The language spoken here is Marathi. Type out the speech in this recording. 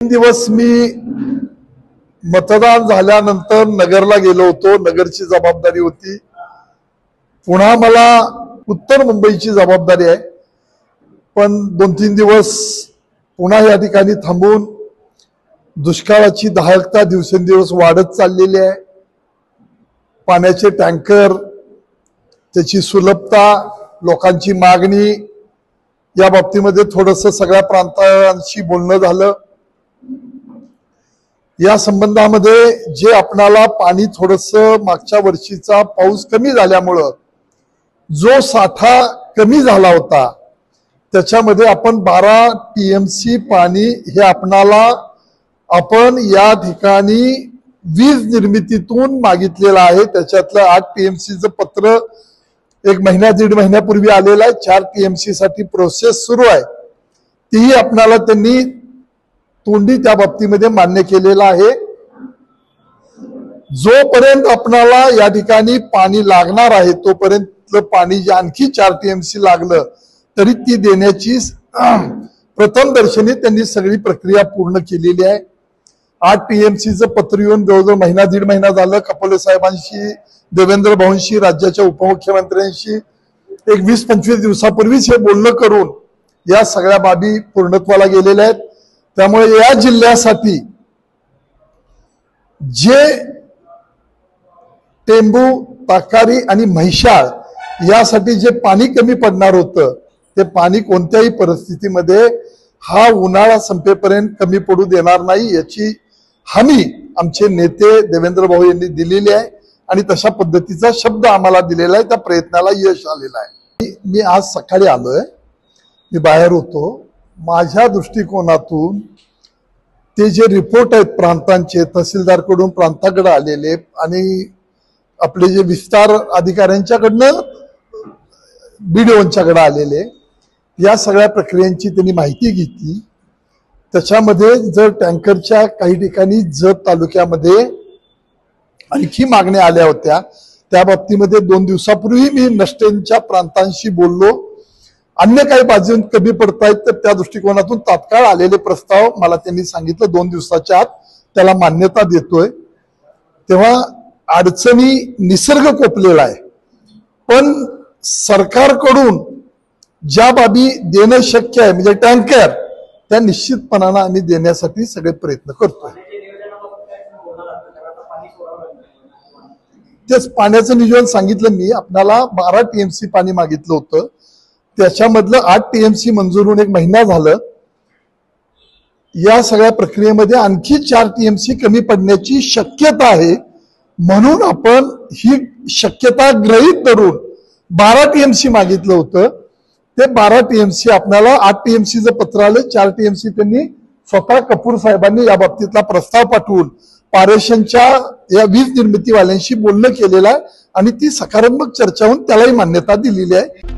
दिवस मी मतदान झाल्यानंतर नगरला गेलो होतो। नगरची जबाबदारी होती। पुन्हा मला उत्तर मुंबईची जबाबदारी आहे। पण 2-3 दिवस पुन्हा या ठिकाणी थांबून दुष्काळाची दाहकता दिवसेंदिवस वाढत चाललेली आहे। पाण्याचे टँकर, त्याची सुलभता, लोकांची मागणी या बाबतीमध्ये थोडंसं सगळ्या प्रांतांशी बोलणं झालं। या संबंधामध्ये जे आपणाला पाणी थोडंसं मागच्या वर्षीचा पाऊस कमी झाल्यामुळं जो साठा कमी झाला होता त्याच्यामध्ये आपण 12 TMC पाणी हे आपण या ठिकाणी वीज निर्मितीतून मागितलेलं आहे। त्याच्यातलं 8 TMCचं पत्र 1 महिना 1.5 महिन्यापूर्वी आलेलं आहे। 4 TMC साठी प्रोसेस सुरू आहे। तीही आपणाला त्यांनी तोंडी त्या बाबतीमध्ये मान्य केलेला आहे। जोपर्यंत आपणाला या ठिकाणी पाणी लागणार आहे तोपर्यंत पाणी जे आणखी 4 TMC लागलं तरी ती देण्याची प्रथम दर्शनी त्यांनी सगळी प्रक्रिया पूर्ण केलेली आहे। 8 TMCचं पत्र येऊन जवळजवळ महिना 1.5 महिना झालं। कपोले साहेबांशी, देवेंद्र भाऊंशी, राज्याच्या उपमुख्यमंत्र्यांशी एक 20-25 दिवसापूर्वीच हे बोलणं करून या सगळ्या बाबी पूर्णत्वाला गेलेल्या आहेत। त्यामुळे या जिल्ह्यासाठी जे टेंबू, ताकारी आणि म्हैसाळ यासाठी जे पाणी कमी पडणार होतं ते पाणी कोणत्याही परिस्थितीमध्ये हा उन्हाळा संपेपर्यंत कमी पडू देणार नाही याची हमी आमचे नेते देवेंद्र भाऊ यांनी दिलेली आहे आणि तशा पद्धतीचा शब्द आम्हाला दिलेला आहे। त्या प्रयत्नाला यश आलेलं आहे। मी आज सकाळी आलोय, मी बाहेर होतो। माझ्या दृष्टिकोनातून ते जे रिपोर्ट आहेत प्रांतांचे, तहसीलदारकडून प्रांताकडे आलेले आणि आपले जे विस्तार अधिकाऱ्यांच्याकडनं BDOंच्याकडे आलेले, या सगळ्या प्रक्रियांची त्यांनी माहिती घेतली। त्याच्यामध्ये जर टँकरच्या काही ठिकाणी जत तालुक्यामध्ये आणखी मागण्या आल्या होत्या, त्या बाबतीमध्ये 2 दिवसापूर्वी मी नष्टेंच्या प्रांतांशी बोललो। अन्य काही बाजू कमी पडतायत तर त्या दृष्टिकोनातून तात्काळ आलेले प्रस्ताव मला त्यांनी सांगितलं 2 दिवसाच्या आत त्याला मान्यता देतोय। तेव्हा अडचणी निसर्ग कोपलेला आहे, पण सरकारकडून ज्या बाबी देणं शक्य आहे म्हणजे टँकर, त्या निश्चितपणाने आम्ही देण्यासाठी सगळे प्रयत्न करतोय। तेच पाण्याचं नियोजन सांगितलं मी आपल्याला। 12 TMC पाणी मागितलं होतं, त्याच्यामधलं 8 TMC मंजूर होऊन 1 महिना झालं। या सगळ्या प्रक्रियेमध्ये आणखी 4 TMC कमी पडण्याची शक्यता आहे, म्हणून आपण ही शक्यता गृहीत धरून 12 TMC मागितलं होतं। ते 12 TMC आपल्याला 8 TMCचं पत्र आलं। 4 TMC त्यांनी स्वतः कपूर साहेबांनी या बाबतीतला प्रस्ताव पाठवून पारेषणच्या या वीज निर्मितीवाल्यांशी बोलणं केलेलं आहे आणि ती सकारात्मक चर्चा होऊन त्यालाही मान्यता दिलेली आहे।